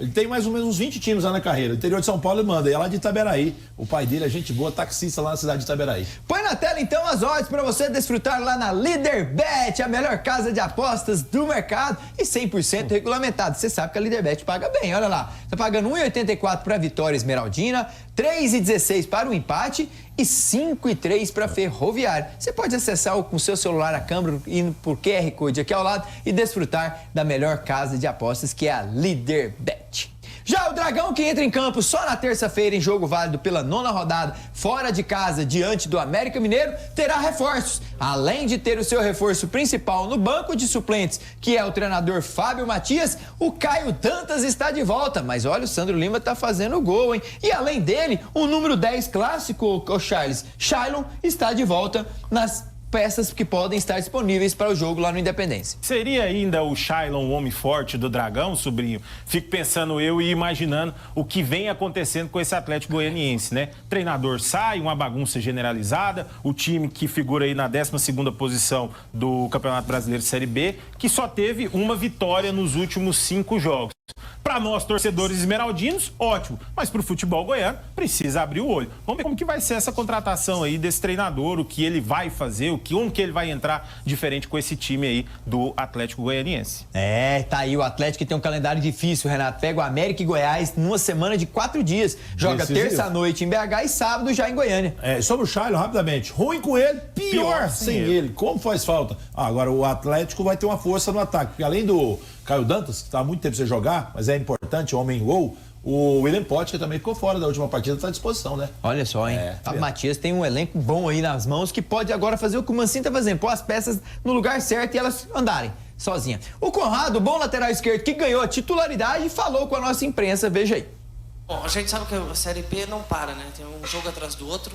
Ele tem mais ou menos uns 20 times lá na carreira. O interior de São Paulo ele manda. E é lá de Itaberaí. O pai dele é gente boa, taxista lá na cidade de Itaberaí. Põe na tela então as odds para você desfrutar lá na Leaderbet, a melhor casa de apostas do mercado e 100% regulamentado. Você sabe que a Leaderbet paga bem, olha lá. Tá pagando 1,84 para a Vitória Esmeraldina, 3,16 para o empate e 5,3 para a Ferroviária. Você pode acessar com o seu celular a câmera indo por QR Code aqui ao lado e desfrutar da melhor casa de apostas que é a Leaderbet. Já o Dragão, que entra em campo só na terça-feira em jogo válido pela 9ª rodada, fora de casa, diante do América Mineiro, terá reforços. Além de ter o seu reforço principal no banco de suplentes, que é o treinador Fábio Matias, o Caio Dantas está de volta. Mas olha, o Sandro Lima tá fazendo gol, hein? E além dele, o número 10 clássico, o Charles Shailon, está de volta nas peças que podem estar disponíveis para o jogo lá no Independência. Seria ainda o Shailon o homem forte do Dragão, sobrinho? Fico pensando eu e imaginando o que vem acontecendo com esse Atlético Goianiense, né? Treinador sai, uma bagunça generalizada, o time que figura aí na 12ª posição do Campeonato Brasileiro Série B, que só teve uma vitória nos últimos 5 jogos. Para nós, torcedores esmeraldinos, ótimo. Mas para o futebol goiano, precisa abrir o olho. Vamos ver como que vai ser essa contratação aí desse treinador, o que ele vai fazer, como que ele vai entrar diferente com esse time aí do Atlético Goianiense. Tá aí o Atlético que tem um calendário difícil, Renato. Pega o América e Goiás numa semana de 4 dias. Joga terça-noite em BH e sábado já em Goiânia. Sobre o Charles, rapidamente. Ruim com ele, pior sem ele. Como faz falta? Agora o Atlético vai ter uma força no ataque, porque além do Caio Dantas, que está há muito tempo sem jogar, mas é importante, homem gol, o William Potts, que também ficou fora da última partida, está à disposição, né? Olha só, hein? Fábio Matias tem um elenco bom aí nas mãos que pode agora fazer o que o Mancini está fazendo, pôr as peças no lugar certo e elas andarem sozinha. O Conrado, bom lateral esquerdo que ganhou a titularidade, falou com a nossa imprensa, veja aí. Bom, a gente sabe que a Série B não para, né? Tem um jogo atrás do outro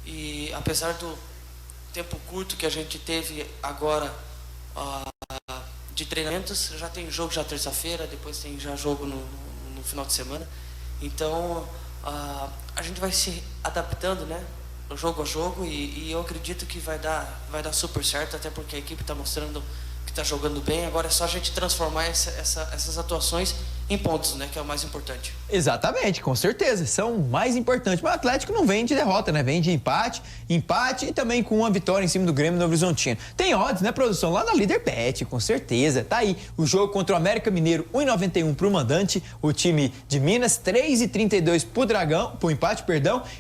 e apesar do tempo curto que a gente teve agora de treinamentos, já tem jogo já terça-feira, depois tem já jogo no final de semana. Então, a gente vai se adaptando, né? Jogo a jogo e eu acredito que vai dar super certo, até porque a equipe está mostrando que está jogando bem. Agora é só a gente transformar essas atuações em pontos, né? Que é o mais importante. Exatamente, com certeza, são mais importantes. Mas o Atlético não vem de derrota, né? Vem de empate e também com uma vitória em cima do Grêmio Novo Horizontino. Tem odds, né, produção? Lá na Líder Bet, com certeza. Tá aí o jogo contra o América Mineiro, 1,91 pro mandante, o time de Minas, 3,32 pro empate,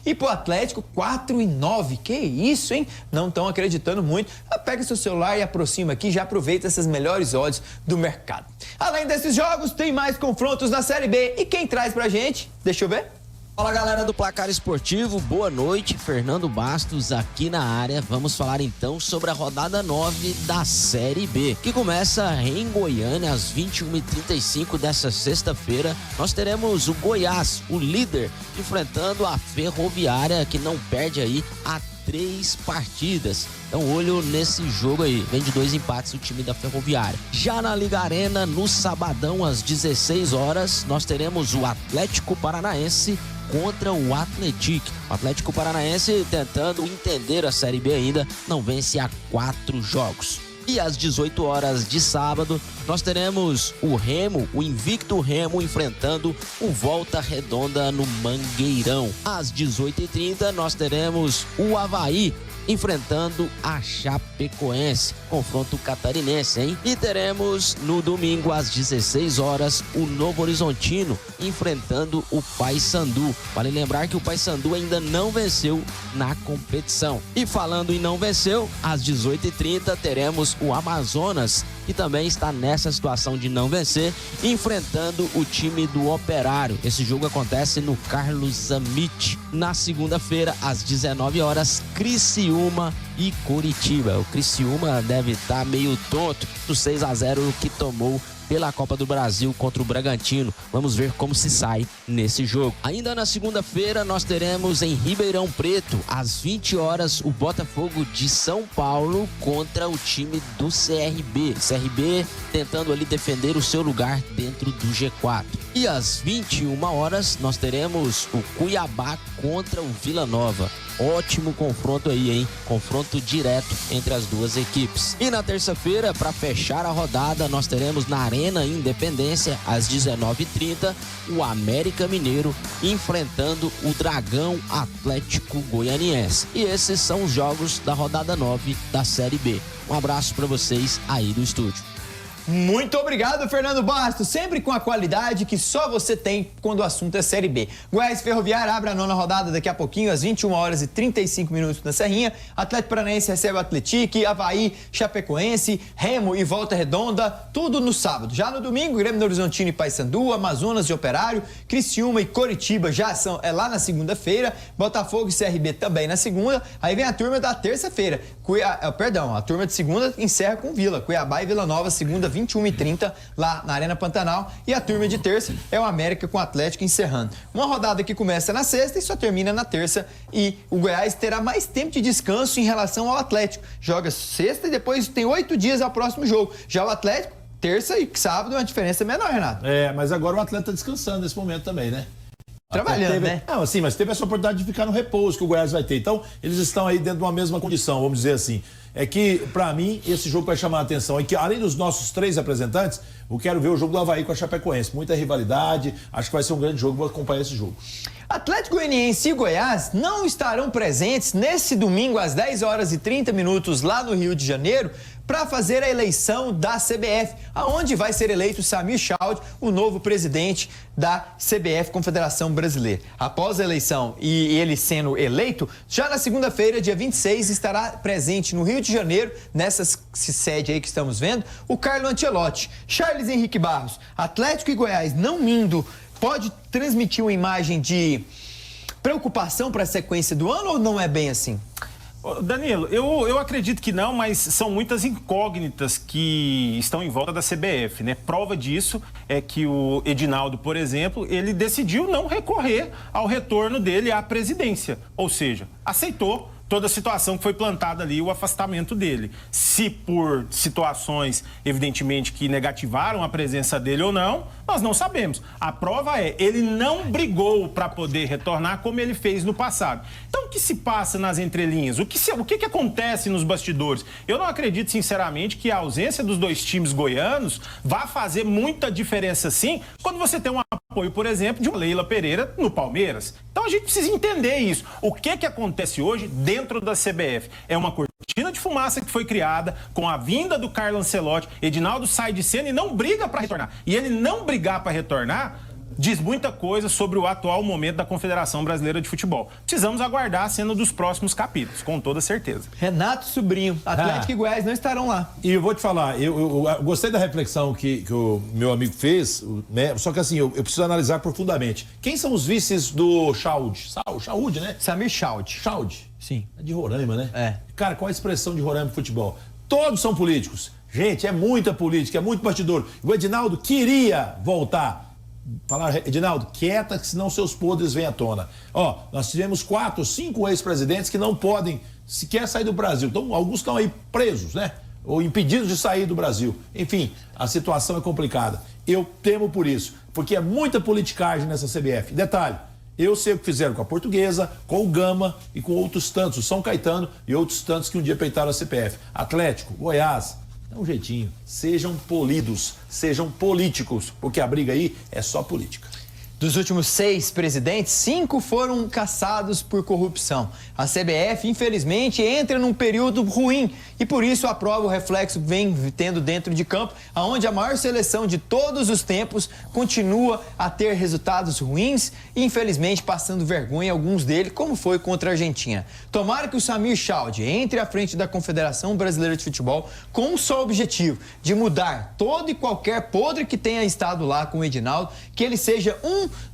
e pro Atlético, 4,9. Que isso, hein? Não estão acreditando muito. Pega seu celular e aproxima aqui, já aproveita essas melhores odds do mercado. Além desses jogos, tem mais confrontos na Série B. E quem traz pra gente? Deixa eu ver. Fala, galera do Placar Esportivo, boa noite, Fernando Bastos aqui na área. Vamos falar então sobre a rodada 9 da Série B, que começa em Goiânia às 21h35 dessa sexta-feira. Nós teremos o Goiás, o líder, enfrentando a Ferroviária, que não perde aí há 3 partidas. Então, olho nesse jogo aí. Vem de 2 empates o time da Ferroviária. Já na Liga Arena, no sabadão, às 16 horas, nós teremos o Atlético Paranaense contra o Atlético. O Atlético Paranaense tentando entender a Série B ainda, não vence há 4 jogos. E às 18 horas de sábado, nós teremos o Remo, o invicto Remo, enfrentando o Volta Redonda no Mangueirão. Às 18h30, nós teremos o Avaí enfrentando a Chapecoense, confronto catarinense, hein? E teremos no domingo às 16 horas o Novo Horizontino enfrentando o Paysandu. Vale lembrar que o Paysandu ainda não venceu na competição. E falando em não venceu, às 18h30 teremos o Amazonas, que também está nessa situação de não vencer, enfrentando o time do Operário. Esse jogo acontece no Carlos Zamit. Na segunda-feira, às 19 horas, Criciúma e Curitiba. O Criciúma deve estar meio tonto do 6-0 que tomou pela Copa do Brasil contra o Bragantino. Vamos ver como se sai nesse jogo. Ainda na segunda-feira, nós teremos em Ribeirão Preto, às 20 horas, o Botafogo de São Paulo contra o time do CRB. CRB tentando ali defender o seu lugar dentro do G4. E às 21 horas, nós teremos o Cuiabá contra o Vila Nova. Ótimo confronto aí, hein? Confronto direto entre as duas equipes. E na terça-feira, para fechar a rodada, nós teremos na Arena Independência, às 19h30, o América Mineiro enfrentando o Dragão Atlético Goianiense. E esses são os jogos da rodada 9 da Série B. Um abraço para vocês aí do estúdio. Muito obrigado, Fernando Bastos, sempre com a qualidade que só você tem quando o assunto é Série B. Goiás Ferroviária abre a 9ª rodada daqui a pouquinho, às 21 horas e 35 minutos na Serrinha. Atlético Paranaense recebe o Atlético, Avaí, Chapecoense, Remo e Volta Redonda, tudo no sábado. Já no domingo, Grêmio Novo Horizontino e Paysandu, Amazonas e Operário, Criciúma e Coritiba já são lá na segunda-feira, Botafogo e CRB também na segunda. Aí vem a turma da terça-feira. A turma de segunda encerra com Vila, Cuiabá e Vila Nova, segunda, 21h30 lá na Arena Pantanal, e a turma de terça é o América com o Atlético encerrando. Uma rodada que começa na sexta e só termina na terça, e o Goiás terá mais tempo de descanso em relação ao Atlético. Joga sexta e depois tem 8 dias ao próximo jogo. Já o Atlético, terça e sábado, uma diferença menor, Renato. Mas agora o Atlético está descansando nesse momento também, né? Trabalhando, né? Não, assim, mas teve essa oportunidade de ficar no repouso que o Goiás vai ter. Então, eles estão aí dentro de uma mesma condição, vamos dizer assim. é que, pra mim, esse jogo vai chamar a atenção. É que, além dos nossos 3 representantes, eu quero ver o jogo do Avaí com a Chapecoense. Muita rivalidade, acho que vai ser um grande jogo, vou acompanhar esse jogo. Atlético Goianiense e Goiás não estarão presentes nesse domingo às 10h30 lá no Rio de Janeiro para fazer a eleição da CBF, aonde vai ser eleito Samir Chald, o novo presidente da CBF, Confederação Brasileira. Após a eleição e ele sendo eleito, já na segunda-feira, dia 26, estará presente no Rio de Janeiro, nessa sede aí que estamos vendo, o Carlo Ancelotti. Charles Henrique Barros, Atlético e Goiás não indo, pode transmitir uma imagem de preocupação para a sequência do ano ou não é bem assim? Danilo, eu acredito que não, mas são muitas incógnitas que estão em volta da CBF, né? Prova disso é que o Edinaldo, por exemplo, ele decidiu não recorrer ao retorno dele à presidência, ou seja, aceitou toda a situação que foi plantada ali, o afastamento dele. Se por situações, evidentemente, que negativaram a presença dele ou não, nós não sabemos. A prova é, ele não brigou para poder retornar como ele fez no passado. Então, o que se passa nas entrelinhas? O que acontece nos bastidores? Eu não acredito, sinceramente, que a ausência dos 2 times goianos vá fazer muita diferença, sim, quando você tem um apoio, por exemplo, de uma Leila Pereira no Palmeiras. Então, a gente precisa entender isso. O que acontece hoje dentro da CBF? É uma cortina de fumaça que foi criada com a vinda do Carlo Ancelotti. Edinaldo sai de cena e não briga para retornar. E ele não brigar para retornar diz muita coisa sobre o atual momento da Confederação Brasileira de Futebol. Precisamos aguardar a cena dos próximos capítulos, com toda certeza. Renato Sobrinho, Atlético e Goiás não estarão lá. E eu vou te falar, eu gostei da reflexão que o meu amigo fez, né? Só que assim, eu preciso analisar profundamente. Quem são os vices do Chald, né? Samir Chald. Chald. Sim. É de Roraima, né? É. Cara, qual a expressão de Roraima no futebol? Todos são políticos. Gente, é muita política, é muito bastidor. O Edinaldo queria voltar. Falaram, Edinaldo, quieta, que senão seus podres vêm à tona. Ó, nós tivemos 4, 5 ex-presidentes que não podem sequer sair do Brasil. Então, alguns estão aí presos, né? Ou impedidos de sair do Brasil. Enfim, a situação é complicada. Eu temo por isso, porque é muita politicagem nessa CBF. Detalhe, eu sei o que fizeram com a Portuguesa, com o Gama e com outros tantos, o São Caetano e outros tantos que um dia peitaram a CPF. Atlético, Goiás, dá um jeitinho. Sejam polidos, sejam políticos, porque a briga aí é só política. Dos últimos 6 presidentes, 5 foram caçados por corrupção. A CBF, infelizmente, entra num período ruim e por isso a prova, o reflexo vem tendo dentro de campo, onde a maior seleção de todos os tempos continua a ter resultados ruins e, infelizmente, passando vergonha alguns deles, como foi contra a Argentina. Tomara que o Samir Chald entre à frente da Confederação Brasileira de Futebol com um só objetivo, de mudar todo e qualquer podre que tenha estado lá com o Edinaldo, que ele seja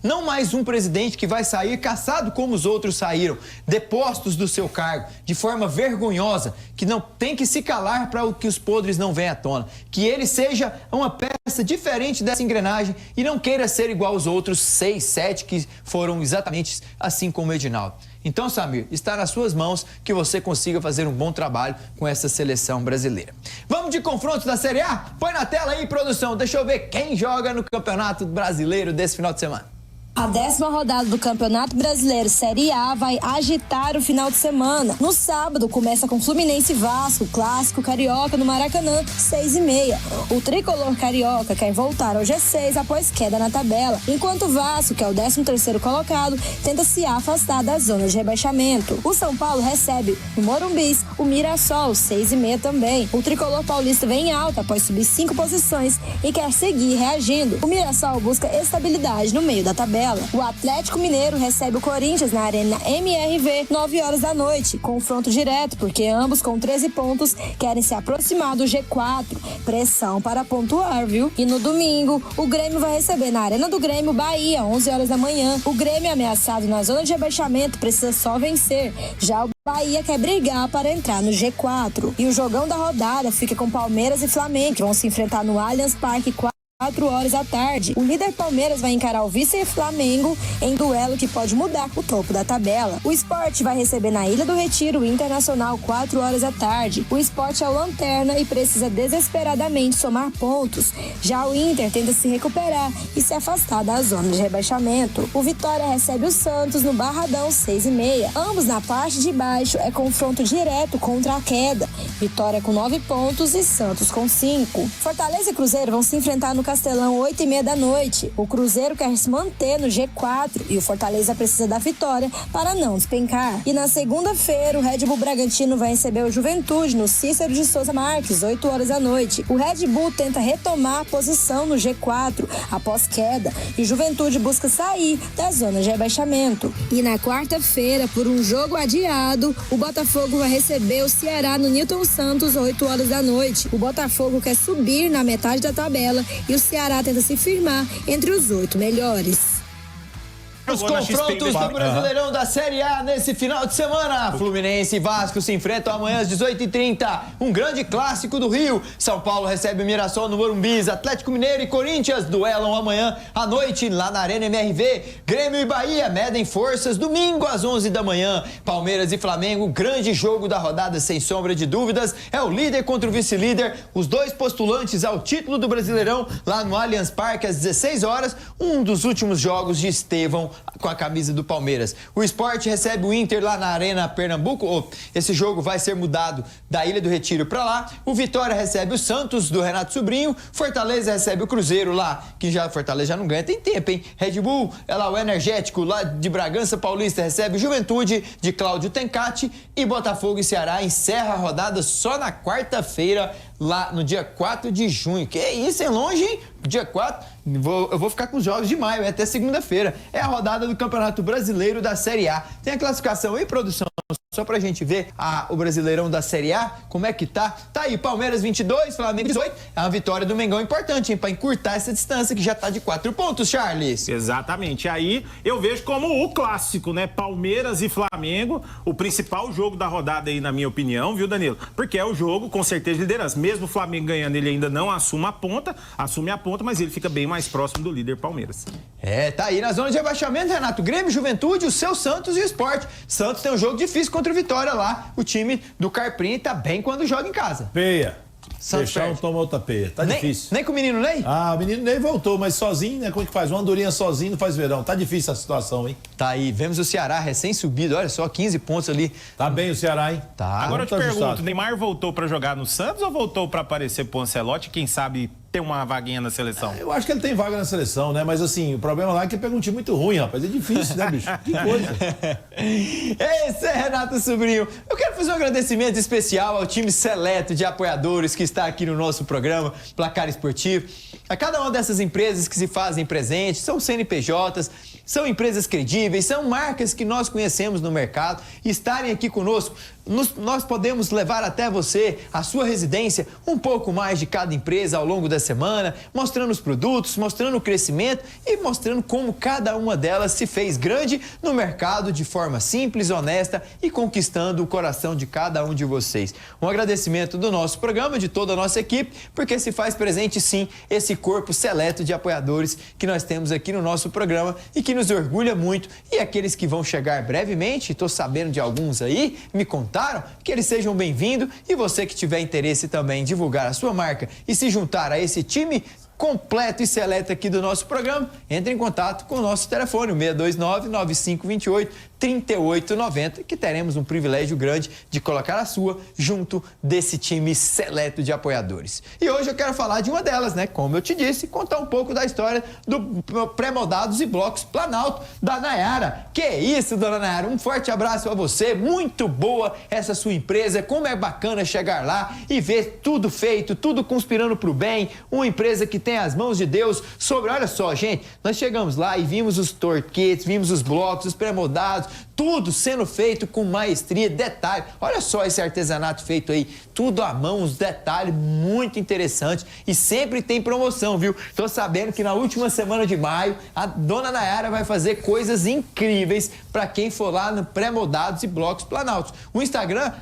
não mais um presidente que vai sair caçado como os outros saíram, depostos do seu cargo, de forma vergonhosa, que não tem que se calar para que os podres não venham à tona. Que ele seja uma peça diferente dessa engrenagem e não queira ser igual aos outros 6, 7 que foram exatamente assim como o Edinaldo. Então, Samir, está nas suas mãos que você consiga fazer um bom trabalho com essa seleção brasileira. Vamos de confrontos da Série A? Põe na tela aí, produção. Deixa eu ver quem joga no Campeonato Brasileiro desse final de semana. A 10ª rodada do Campeonato Brasileiro Série A vai agitar o final de semana. No sábado, começa com Fluminense e Vasco, clássico carioca no Maracanã, 6h30. O tricolor carioca quer voltar ao G6 após queda na tabela, enquanto o Vasco, que é o 13º colocado, tenta se afastar da zona de rebaixamento. O São Paulo recebe no Morumbis o Mirassol, 6h30 também. O tricolor paulista vem em alta após subir 5 posições e quer seguir reagindo. O Mirassol busca estabilidade no meio da tabela. O Atlético Mineiro recebe o Corinthians na Arena MRV, 9h da noite. Confronto direto, porque ambos com 13 pontos querem se aproximar do G4. Pressão para pontuar, viu? E no domingo, o Grêmio vai receber na Arena do Grêmio Bahia, 11h da manhã. O Grêmio, ameaçado na zona de rebaixamento, precisa só vencer. Já o Bahia quer brigar para entrar no G4. E o jogão da rodada fica com Palmeiras e Flamengo, que vão se enfrentar no Allianz Parque 4h. O líder Palmeiras vai encarar o vice-Flamengo em duelo que pode mudar o topo da tabela. O Sport vai receber na Ilha do Retiro o Internacional 4h. O Sport é o lanterna e precisa desesperadamente somar pontos. Já o Inter tenta se recuperar e se afastar da zona de rebaixamento. O Vitória recebe o Santos no Barradão 6h30. Ambos na parte de baixo é confronto direto contra a queda. Vitória com 9 pontos e Santos com 5. Fortaleza e Cruzeiro vão se enfrentar no Castelão 8h30. O Cruzeiro quer se manter no G4 e o Fortaleza precisa da vitória para não despencar. E na segunda-feira, o Red Bull Bragantino vai receber o Juventude no Cícero de Souza Marques, 8h. O Red Bull tenta retomar a posição no G4 após queda e o Juventude busca sair da zona de rebaixamento. E na quarta-feira, por um jogo adiado, o Botafogo vai receber o Ceará no Newton Santos, 8h. O Botafogo quer subir na metade da tabela e o Ceará tenta se firmar entre os 8 melhores. Os confrontos do Brasileirão da Série A nesse final de semana. Fluminense e Vasco se enfrentam amanhã às 18h30. Um grande clássico do Rio. São Paulo recebe o Mirassol no Morumbi. Atlético Mineiro e Corinthians duelam amanhã à noite lá na Arena MRV. Grêmio e Bahia medem forças domingo às 11h. Palmeiras e Flamengo, grande jogo da rodada sem sombra de dúvidas. É o líder contra o vice-líder. Os dois postulantes ao título do Brasileirão lá no Allianz Parque às 16h. Um dos últimos jogos de Estevão com a camisa do Palmeiras. O Sport recebe o Inter lá na Arena Pernambuco. Esse jogo vai ser mudado da Ilha do Retiro para lá. O Vitória recebe o Santos do Renato Sobrinho. Fortaleza recebe o Cruzeiro lá, que já Fortaleza já não ganha, tem tempo, hein? Red Bull, o Energético lá de Bragança Paulista recebe o Juventude de Cláudio Tencati. E Botafogo e Ceará encerra a rodada só na quarta-feira, lá no dia 4 de junho. Que isso, é longe, hein? Dia 4, eu vou ficar com os jogos de maio, é até segunda-feira. É a rodada do Campeonato Brasileiro da Série A. Tem a classificação em produção, só pra gente ver o Brasileirão da Série A, como é que tá. Tá aí, Palmeiras 22, Flamengo 18. É uma vitória do Mengão importante, hein? Pra encurtar essa distância, que já tá de 4 pontos, Charles. Exatamente. Aí eu vejo como o clássico, né? Palmeiras e Flamengo, o principal jogo da rodada aí, na minha opinião, viu, Danilo? Porque é o jogo, com certeza, de liderança. Mesmo o Flamengo ganhando, ele ainda não assume a ponta, mas ele fica bem mais próximo do líder Palmeiras. Tá aí na zona de rebaixamento, Renato. Grêmio, Juventude, o seu Santos e o Sport. Santos tem um jogo difícil contra o Vitória lá. O time do Carpini tá bem quando joga em casa. Peia. Fechar não toma outra peia. Tá difícil. Nem com o menino Ney? O menino Ney voltou, mas sozinho, né? Como é que faz? Uma andorinha sozinho não faz verão. Tá difícil a situação, hein? Tá aí. Vemos o Ceará recém-subido. Olha só, 15 pontos ali. Tá bem o Ceará, hein? Tá. Agora eu te pergunto, Neymar voltou pra jogar no Santos ou voltou pra aparecer pro Ancelotti? Quem sabe ter uma vaguinha na seleção? Eu acho que ele tem vaga na seleção, né? Mas assim, o problema lá é que ele pega um time muito ruim, rapaz. É difícil, né, bicho? Que coisa. Esse é Renato Sobrinho. Eu quero fazer um agradecimento especial ao time seleto de apoiadores que está aqui no nosso programa Placar Esportivo. A cada uma dessas empresas que se fazem presentes, são CNPJs, são empresas credíveis, são marcas que nós conhecemos no mercado e estarem aqui conosco. Nós podemos levar até você, a sua residência, um pouco mais de cada empresa ao longo da semana, mostrando os produtos, mostrando o crescimento e mostrando como cada uma delas se fez grande no mercado de forma simples, honesta e conquistando o coração de cada um de vocês. Um agradecimento do nosso programa, de toda a nossa equipe, porque se faz presente sim esse corpo seleto de apoiadores que nós temos aqui no nosso programa e que nos orgulha muito. E aqueles que vão chegar brevemente, estou sabendo de alguns aí, me contaram, que eles sejam bem-vindos, e você que tiver interesse também em divulgar a sua marca e se juntar a esse time completo e seleto aqui do nosso programa, entre em contato com o nosso telefone, o 629-9528-3890, que teremos um privilégio grande de colocar a sua junto desse time seleto de apoiadores. E hoje eu quero falar de uma delas, né? Como eu te disse, contar um pouco da história do Pré-Moldados e Blocos Planalto, da Nayara. Que isso, dona Nayara? Um forte abraço a você, muito boa essa sua empresa, como é bacana chegar lá e ver tudo feito, tudo conspirando para o bem, uma empresa que tem as mãos de Deus sobre... Olha só, gente, nós chegamos lá e vimos os torquetes, vimos os blocos, os pré-moldados, tudo sendo feito com maestria, detalhe. Olha só esse artesanato feito aí, tudo à mão, os detalhes muito interessantes e sempre tem promoção, viu? Tô sabendo que na última semana de maio, a dona Nayara vai fazer coisas incríveis para quem for lá no Pré-Moldados e Blocos Planalto. O Instagram,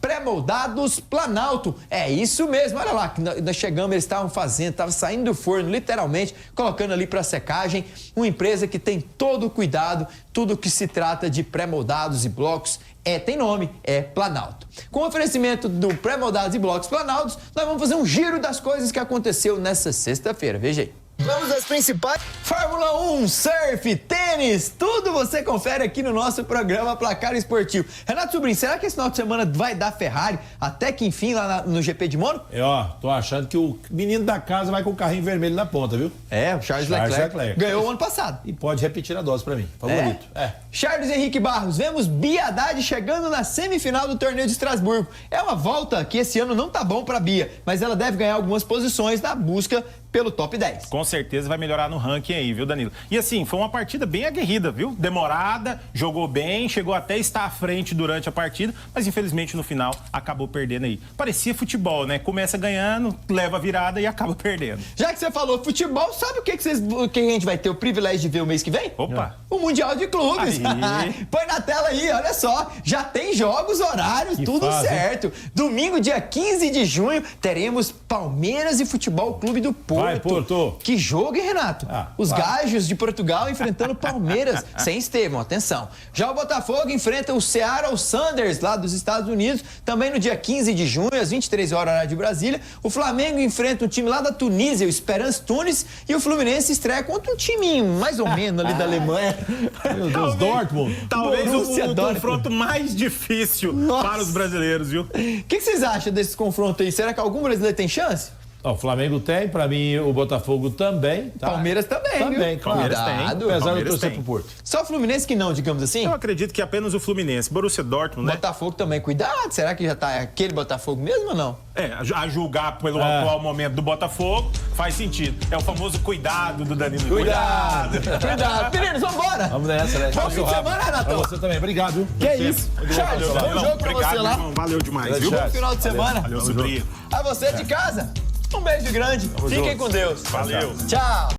@pré-moldados-planalto. É isso mesmo, olha lá, que nós chegamos, eles estavam fazendo, estavam saindo do forno, literalmente, colocando ali para secagem. Uma empresa que tem todo o cuidado, tudo que se trata de pré-moldados e blocos tem nome, é Planalto. Com o oferecimento do Pré-Moldados e Blocos Planaltos, nós vamos fazer um giro das coisas que aconteceu nessa sexta-feira, veja aí. Vamos às principais. Fórmula 1, surf, tênis, tudo você confere aqui no nosso programa Placar Esportivo. Renato Sobrinho, será que esse final de semana vai dar Ferrari até que enfim lá no GP de Mônaco? Tô achando que o menino da casa vai com o carrinho vermelho na ponta, viu? O Charles Leclerc. Ganhou o ano passado. E pode repetir a dose pra mim, favorito. Charles Henrique Barros, vemos Bia Haddad chegando na semifinal do torneio de Estrasburgo. É uma volta que esse ano não tá bom pra Bia, mas ela deve ganhar algumas posições na busca pelo top 10. Com certeza vai melhorar no ranking aí, viu, Danilo? E assim, foi uma partida bem aguerrida, viu? Demorada, jogou bem, chegou até estar à frente durante a partida, mas infelizmente no final acabou perdendo aí. Parecia futebol, né? Começa ganhando, leva a virada e acaba perdendo. Já que você falou futebol, sabe o que a gente vai ter o privilégio de ver o mês que vem? Opa! O Mundial de Clubes. Põe na tela aí, olha só. Já tem jogos, horários, tudo certo. Domingo, dia 15 de junho, teremos Palmeiras e Futebol Clube do Porto. Vai, Porto. Que jogo, hein, Renato? Os Gajos de Portugal enfrentando o Palmeiras, sem Estevão, atenção. Já o Botafogo enfrenta o Seattle Sounders, lá dos Estados Unidos, também no dia 15 de junho, às 23 horas, horário de Brasília. O Flamengo enfrenta um time lá da Tunísia, o Esperance Tunis, e o Fluminense estreia contra um time mais ou menos ali da Alemanha. Meu Deus, Dortmund. Talvez o confronto mais difícil para os brasileiros, viu? O que vocês acham desse confronto aí? Será que algum brasileiro tem chance? O Flamengo tem, pra mim o Botafogo também. Tá? Palmeiras também, também, viu? claro. Palmeiras tem. Apesar de eu torcer pro Porto. Só o Fluminense que não, digamos assim? Eu acredito que apenas o Fluminense. Borussia Dortmund, né? Botafogo também, cuidado. Será que já tá aquele Botafogo mesmo ou não? A julgar pelo atual momento do Botafogo, faz sentido. É o famoso cuidado do Danilo. Cuidado! Meninos, vambora! Vamos nessa, né? Bom fim de semana, Renatão. Você também, obrigado, viu? Que é isso? Charles, bom jogo pra você lá. Irmão, valeu demais, viu? Bom final de semana. Valeu, sobrinho. A você de casa, um beijo grande. Fiquem com Deus. Valeu. Tchau.